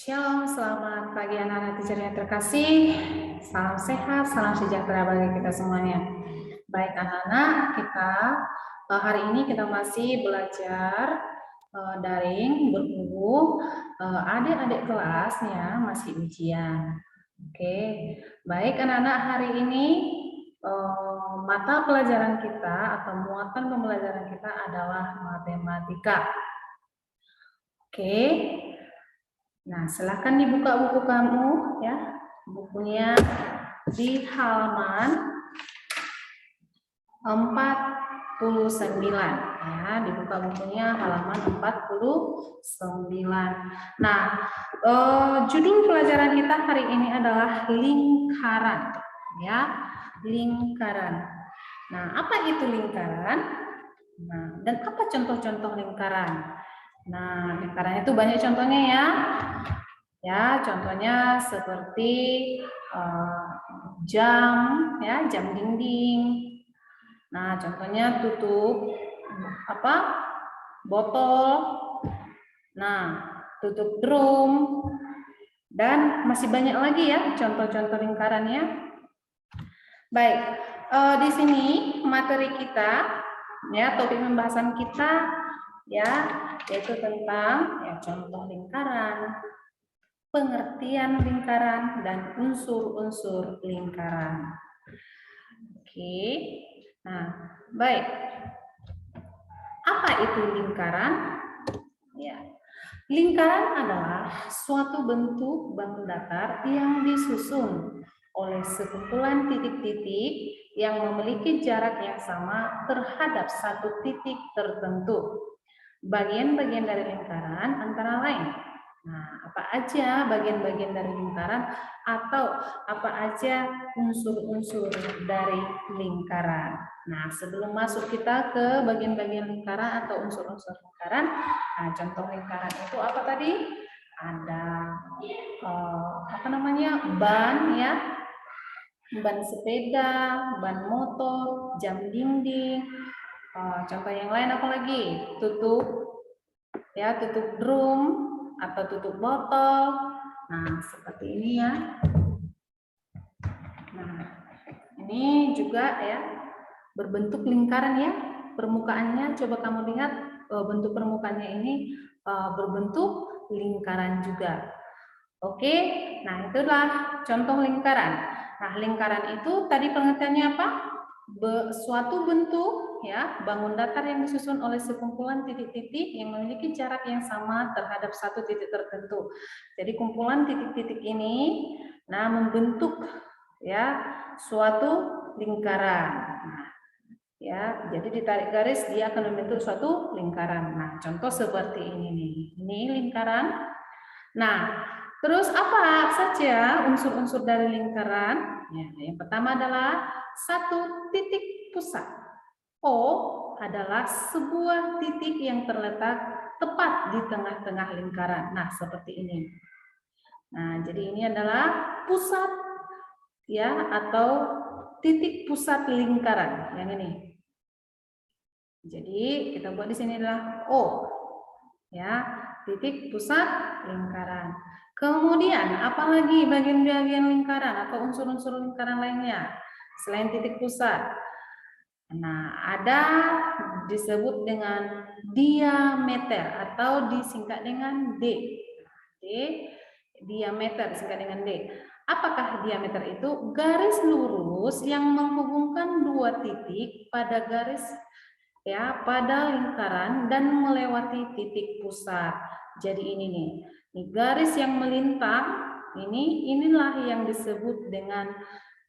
Shalom, selamat pagi anak-anak teacher yang terkasih. Salam sehat, salam sejahtera bagi kita semuanya. Baik anak-anak, kita hari ini kita masih belajar daring berhubung adik-adik kelasnya masih ujian. Oke, baik anak-anak, hari ini mata pelajaran kita atau muatan pembelajaran kita adalah matematika. Oke. Nah, silakan dibuka buku kamu ya. Bukunya di halaman 49 ya, dibuka bukunya halaman 49. Nah, judul pelajaran kita hari ini adalah lingkaran ya, lingkaran. Nah, apa itu lingkaran? Nah, dan apa contoh-contoh lingkaran? Nah, lingkaran itu banyak contohnya ya. Ya, contohnya seperti jam, ya, jam dinding. Nah, contohnya tutup botol. Nah, tutup drum. Dan masih banyak lagi ya contoh-contoh lingkarannya. Baik, di sini materi kita, ya, topik pembahasan kita, ya, yaitu tentang ya, contoh lingkaran, pengertian lingkaran, dan unsur-unsur lingkaran. Oke, nah, baik. Apa itu lingkaran? Ya, lingkaran adalah suatu bentuk bangun datar yang disusun oleh sekumpulan titik-titik yang memiliki jarak yang sama terhadap satu titik tertentu. Bagian-bagian dari lingkaran antara lain. Nah, apa aja bagian-bagian dari lingkaran atau apa aja unsur-unsur dari lingkaran. Nah, sebelum masuk kita ke bagian-bagian lingkaran atau unsur-unsur lingkaran, nah, contoh lingkaran itu apa tadi? Ada ban ya, ban sepeda, ban motor, jam dinding. Contoh yang lain apa lagi? Tutup drum atau tutup botol. Nah, seperti ini ya. Nah, ini juga ya berbentuk lingkaran ya. Permukaannya coba kamu lihat bentuk permukaannya ini berbentuk lingkaran juga. Oke, nah itulah contoh lingkaran. Nah, lingkaran itu tadi pengertiannya apa? Suatu bentuk ya, bangun datar yang disusun oleh sekumpulan titik-titik yang memiliki jarak yang sama terhadap satu titik tertentu. Jadi kumpulan titik-titik ini nah membentuk ya suatu lingkaran. Nah, ya, jadi ditarik garis dia akan membentuk suatu lingkaran. Nah, contoh seperti ini nih. Ini lingkaran. Nah, terus apa saja unsur-unsur dari lingkaran? Ya, yang pertama adalah satu titik pusat. O adalah sebuah titik yang terletak tepat di tengah-tengah lingkaran. Nah, seperti ini. Nah, jadi ini adalah pusat ya atau titik pusat lingkaran yang ini. Jadi kita buat di sini adalah O ya, titik pusat lingkaran. Kemudian apalagi bagian-bagian lingkaran atau unsur-unsur lingkaran lainnya selain titik pusat? Nah, ada disebut dengan diameter atau disingkat dengan D. Diameter disingkat dengan D. Apakah diameter itu? Garis lurus yang menghubungkan dua titik pada garis ya pada lingkaran dan melewati titik pusat. Jadi ini nih garis yang melintang inilah yang disebut dengan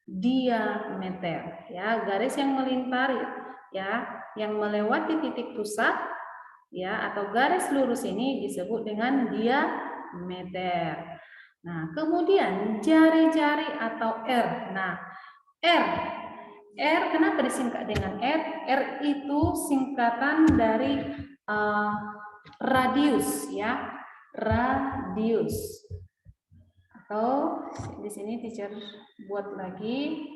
diameter ya, garis yang melintar ya yang melewati titik pusat ya atau garis lurus ini disebut dengan diameter. Nah, kemudian jari-jari atau R. Nah, R kenapa disingkat dengan R? R itu singkatan dari radius ya, radius. Atau di sini teacher buat lagi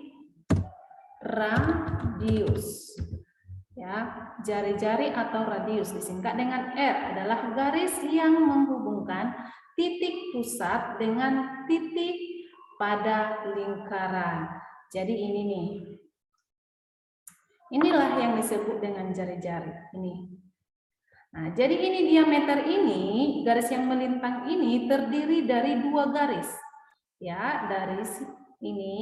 radius. Ya, jari-jari atau radius disingkat dengan R adalah garis yang menghubungkan titik pusat dengan titik pada lingkaran. Jadi ini nih. Inilah yang disebut dengan jari-jari ini. Nah, jadi ini diameter ini, garis yang melintang ini terdiri dari 2 garis. Ya, dari ini,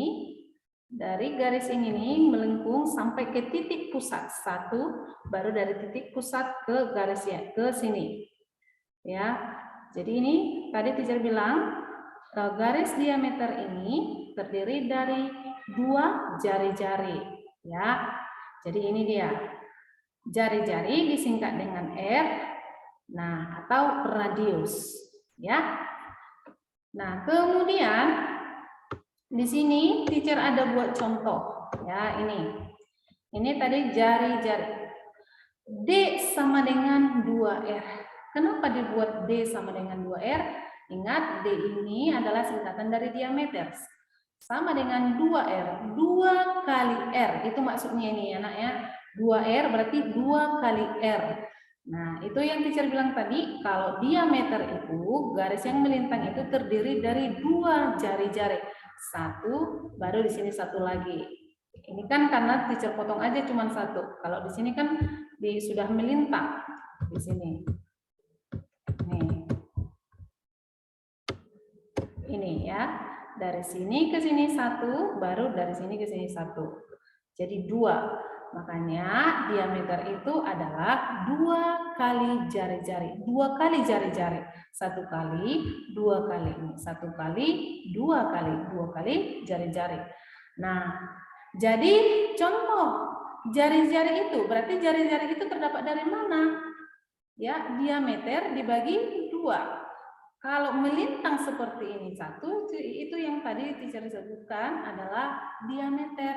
dari garis ini nih melengkung sampai ke titik pusat 1, baru dari titik pusat ke garisnya ke sini. Ya. Jadi ini tadi teacher bilang garis diameter ini terdiri dari 2 jari-jari, ya. Jadi ini dia. Jari-jari disingkat dengan R, nah atau radius, ya. Nah, kemudian di sini teacher ada buat contoh, ya ini. Ini tadi jari-jari. D sama dengan 2R. Kenapa dibuat D sama dengan 2R? Ingat, D ini adalah singkatan dari diameter. Sama dengan 2R. 2 kali R. Itu maksudnya ini anak ya. 2R berarti 2 kali R. Nah, itu yang teacher bilang tadi, kalau diameter itu, garis yang melintang itu terdiri dari 2 jari-jari. 1, baru di sini 1 lagi. Ini kan karena teacher potong aja cuma 1. Kalau di sini kan sudah melintang di sini. Nih. Ini ya. Dari sini ke sini 1, baru dari sini ke sini 1. Jadi 2. Makanya diameter itu adalah 2 kali jari-jari. 2 kali jari-jari. 1 kali, 2 kali ini. 1 kali, 2 kali. 2 kali jari-jari. Nah, jadi contoh jari-jari itu, berarti jari-jari itu terdapat dari mana? Ya, diameter dibagi 2. Kalau melintang seperti ini 1, itu yang tadi teacher sebutkan adalah diameter.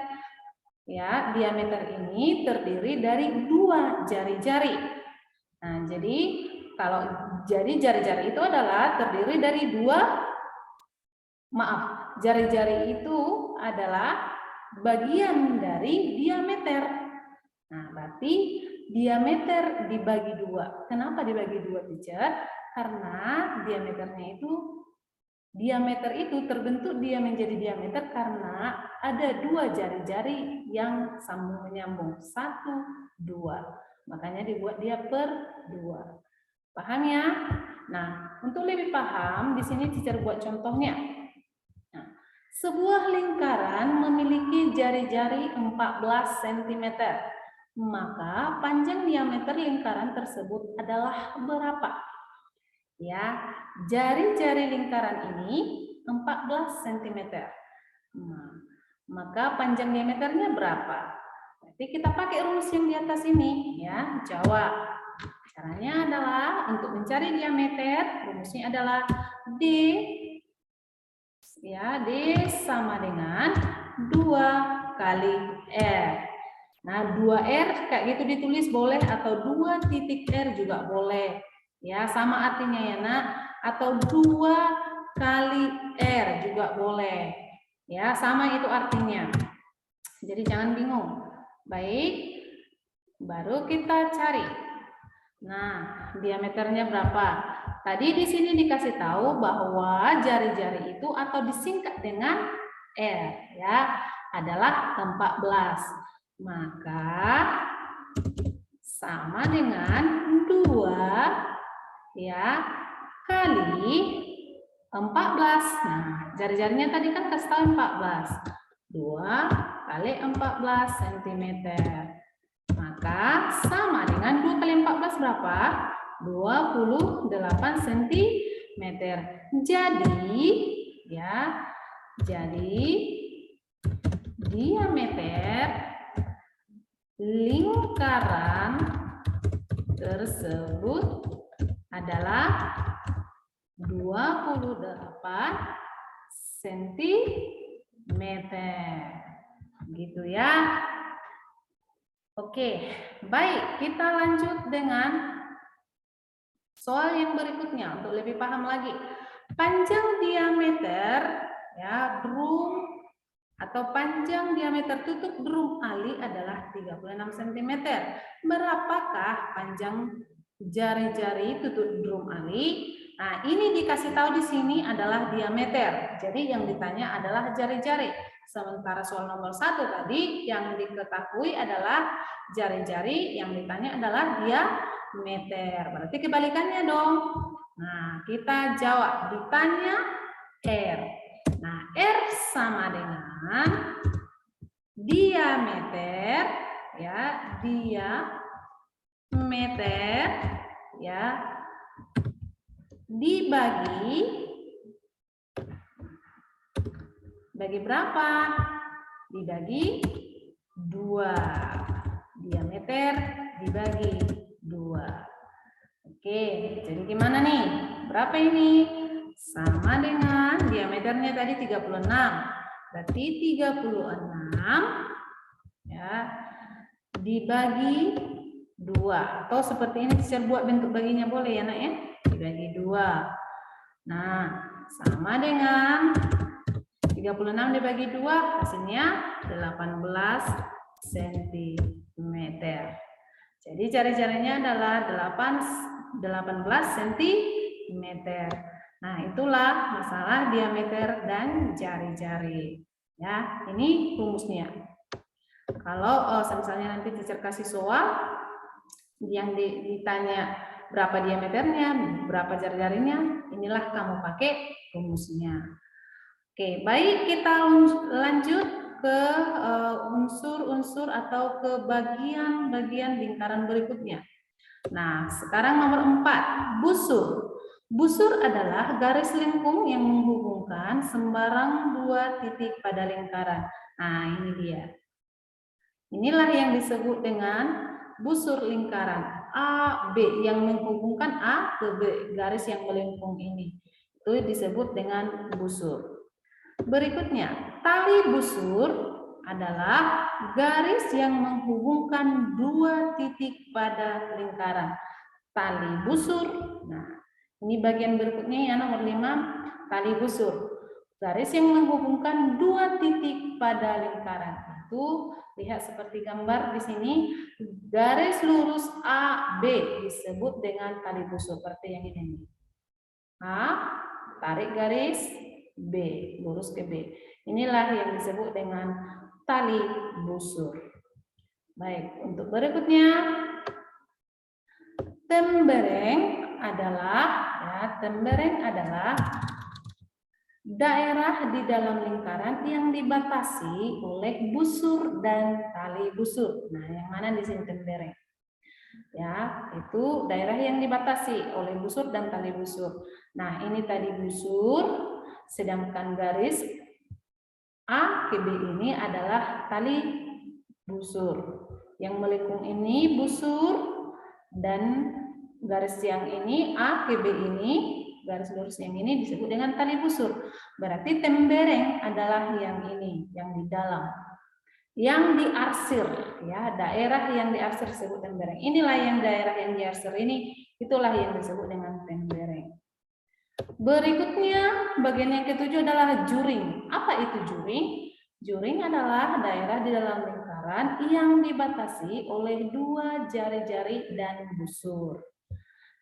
Ya, diameter ini terdiri dari 2 jari-jari. Nah, jadi kalau jari-jari itu adalah terdiri dari 2, jari-jari itu adalah bagian dari diameter. Nah, berarti diameter dibagi 2. Kenapa dibagi 2, teacher? Karena diameter itu terbentuk dia menjadi diameter karena ada 2 jari-jari yang sambung menyambung. 1, 2. Makanya dibuat dia per 2. Paham ya? Nah, untuk lebih paham, di sini teacher buat contohnya. Nah, sebuah lingkaran memiliki jari-jari 14 cm. Maka panjang diameter lingkaran tersebut adalah berapa? Ya, jari-jari lingkaran ini 14 cm. Nah, maka panjang diameternya berapa? Berarti kita pakai rumus yang di atas ini, ya. Jawab. Caranya adalah untuk mencari diameter, rumusnya adalah D, ya, D sama dengan 2 kali R. Nah, 2R kayak gitu ditulis boleh, atau 2 titik R juga boleh. Ya, sama artinya ya, Nak. Atau 2 kali R juga boleh. Ya, sama itu artinya. Jadi jangan bingung. Baik, baru kita cari. Nah, diameternya berapa? Tadi di sini dikasih tahu bahwa jari-jari itu atau disingkat dengan R, ya, adalah 14. Maka sama dengan 2 ya kali 14. Nah, jari-jarinya tadi kan kasih tahu 14. 2 kali 14 cm. Maka sama dengan 2 kali 14 berapa? 28 cm. Jadi diameter lingkaran tersebut adalah 28 cm. Gitu ya. Oke, baik, kita lanjut dengan soal yang berikutnya untuk lebih paham lagi. Panjang diameter ya drum atau panjang diameter tutup drum ali adalah 36 cm. Berapakah panjang jari-jari tutup drum ali? Nah, ini dikasih tahu di sini adalah diameter. Jadi yang ditanya adalah jari-jari. Sementara soal nomor 1 tadi yang diketahui adalah jari-jari, yang ditanya adalah diameter. Berarti kebalikannya dong. Nah, kita jawab. Ditanya R. Nah, R sama dengan diameter, ya, diameter, ya, dibagi berapa? Dibagi 2. Diameter dibagi 2. Oke, jadi gimana nih? Berapa ini? Sama dengan diameternya tadi 36. Berarti 36 ya dibagi 2. Atau seperti ini teacher buat bentuk baginya boleh ya nak ya? Dibagi 2. Nah, sama dengan 36 dibagi 2 hasilnya 18 cm. Jadi cari-carinya adalah 18 cm. Nah, itulah masalah diameter dan jari-jari. Ya, ini rumusnya. Kalau misalnya nanti teacher kasih soal yang ditanya berapa diameternya, berapa jari-jarinya, inilah kamu pakai rumusnya. Oke, baik, kita lanjut ke unsur-unsur atau ke bagian-bagian lingkaran berikutnya. Nah, sekarang nomor 4, busur. Busur adalah garis lengkung yang menghubungkan sembarang 2 titik pada lingkaran. Nah, ini dia. Inilah yang disebut dengan busur lingkaran. A, B, yang menghubungkan A ke B, garis yang melengkung ini. Itu disebut dengan busur. Berikutnya, tali busur adalah garis yang menghubungkan 2 titik pada lingkaran. Tali busur. Nah, ini bagian berikutnya ya, nomor 5, tali busur. Garis yang menghubungkan 2 titik pada lingkaran. Itu lihat seperti gambar di sini, garis lurus AB disebut dengan tali busur seperti yang ini. A, tarik garis B, lurus ke B. Inilah yang disebut dengan tali busur. Baik, untuk berikutnya, tembereng adalah daerah di dalam lingkaran yang dibatasi oleh busur dan tali busur. Nah, yang mana di sini tembereng? Ya, itu daerah yang dibatasi oleh busur dan tali busur. Nah, ini tali busur. Sedangkan garis A ke B ini adalah tali busur. Yang melengkung ini busur, dan garis yang ini A ke B ini, garis lurus yang ini disebut dengan tali busur. Berarti tembereng adalah yang ini, yang di dalam. Yang diarsir, ya, daerah yang diarsir disebut tembereng. Inilah yang daerah yang diarsir ini, itulah yang disebut dengan tembereng. Berikutnya, bagian yang ketujuh adalah juring. Apa itu juring? Juring adalah daerah di dalam lingkaran yang dibatasi oleh 2 jari-jari dan busur.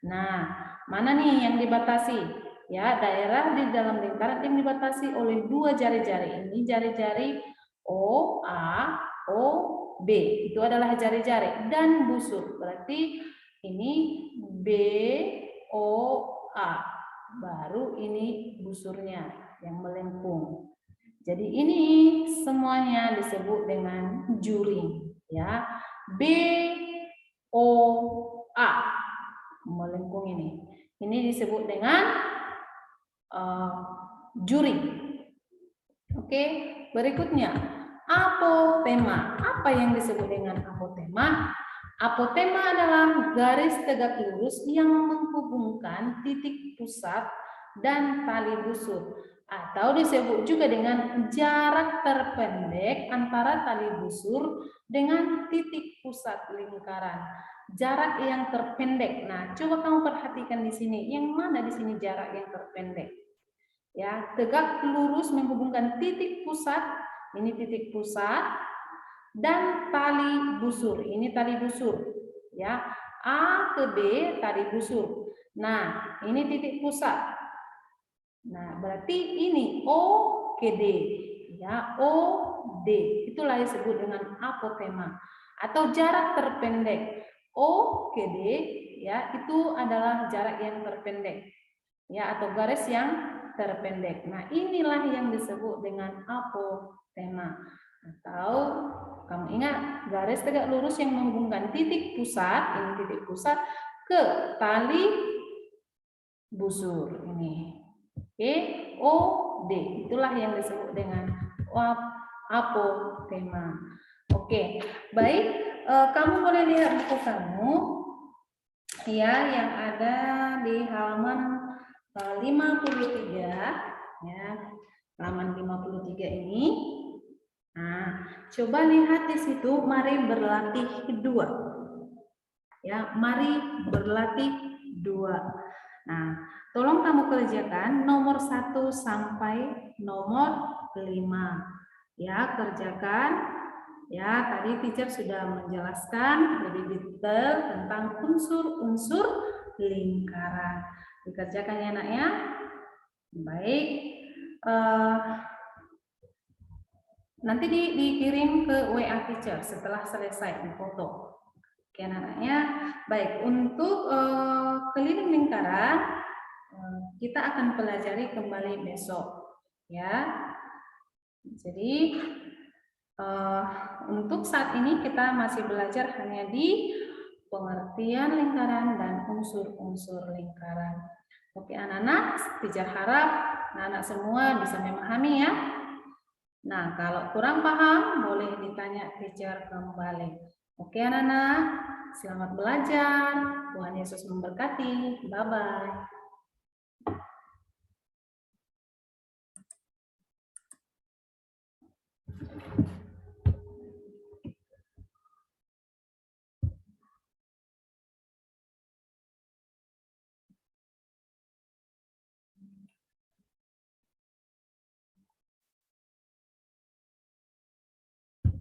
Nah, mana nih yang dibatasi? Ya, daerah di dalam lingkaran yang dibatasi oleh 2 jari-jari. Ini jari-jari O, A, O, B. Itu adalah jari-jari dan busur. Berarti ini B, O, A. Baru ini busurnya yang melengkung. Jadi ini semuanya disebut dengan juring, ya. B, O, A melengkung ini. Ini disebut dengan juring. Oke, berikutnya apotema. Apa yang disebut dengan apotema? Apotema adalah garis tegak lurus yang menghubungkan titik pusat dan tali busur, atau disebut juga dengan jarak terpendek antara tali busur dengan titik pusat lingkaran. Jarak yang terpendek. Nah, coba kamu perhatikan di sini, yang mana di sini jarak yang terpendek? Ya, tegak lurus menghubungkan titik pusat, ini titik pusat, dan tali busur. Ini tali busur, ya. A ke B tali busur. Nah, ini titik pusat. Nah, berarti ini O ke D. Ya, O, D. Itulah disebut dengan apotema atau jarak terpendek. O ke D, ya, itu adalah jarak yang terpendek. Ya, atau garis yang terpendek. Nah, inilah yang disebut dengan apotema. Atau kamu ingat garis tegak lurus yang menghubungkan titik pusat, ini titik pusat ke tali busur ini. Oke, O, D. Itulah yang disebut dengan apotema. Oke, baik. Kamu boleh lihat buku kamu ya yang ada di halaman 53 ya. Halaman 53 ini. Nah, coba lihat di situ, mari berlatih kedua. Ya, mari berlatih dua. Nah, tolong kamu kerjakan nomor 1 sampai nomor 5. Ya, kerjakan. Ya, tadi teacher sudah menjelaskan lebih detail tentang unsur-unsur lingkaran. Dikerjakan ya, Nak ya. Baik. Nanti dikirim ke WA teacher setelah selesai foto. Oke, anak-anaknya. Baik, untuk keliling lingkaran kita akan pelajari kembali besok, ya. Jadi untuk saat ini kita masih belajar hanya di pengertian lingkaran dan unsur-unsur lingkaran. Oke, anak-anak, teacher harap anak-anak semua bisa memahami ya. Nah, kalau kurang paham, boleh ditanya teacher kembali. Oke, anak-anak, selamat belajar. Tuhan Yesus memberkati. Bye-bye.